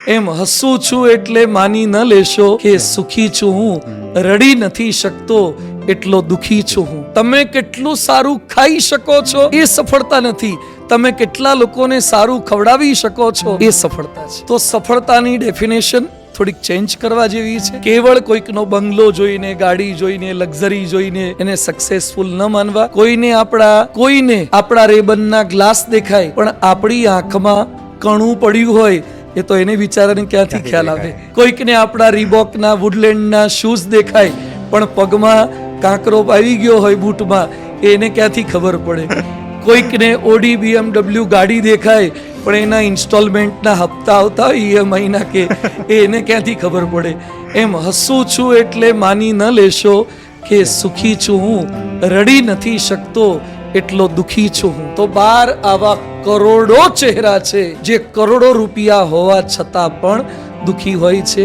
એમ હસું છું એટલે માની ન લેશો કે સુખી છું હું, રડી નથી શકતો એટલો દુખી છું હું. તમે કેટલું સારું ખાઈ શકો છો એ સફળતા નથી, તમે કેટલા લોકોને સારું ખવડાવી શકો છો એ સફળતા છે. તો સફળતાની ડેફિનેશન થોડીક ચેન્જ કરવા જેવી છે. કેવળ કોઈકનો બંગલો જોઈને, ગાડી જોઈને, લક્ઝરી જોઈને એને સક્સેસફુલ ન માનવા. કોઈને આપણા રેબનના ગ્લાસ દેખાય પણ આપણી આંખમાં કણું પડ્યું હોય એ તો એને વિચારને ક્યાંથી ખ્યાલ આવે. કોઈકને આપણા રીબોકના વુડલેન્ડના શૂઝ દેખાય પણ પગમાં કાંકરો આવી ગયો હોય બૂટમાં, એને ક્યાંથી ખબર પડે. કોઈકને ઓડી BMW ગાડી દેખાય પણ એના ઇન્સ્ટોલમેન્ટના હપ્તા આવતા હોય મહિના કે એને ક્યાંથી ખબર પડે. એમ હસું છું એટલે માની ન લેશો કે સુખી છું હું, રડી નથી શકતો એટલો દુખી છું હું. તો 12 આવા કરોડો ચહેરા છે જે કરોડો રૂપિયા હોવા છતાં પણ દુખી હોય છે.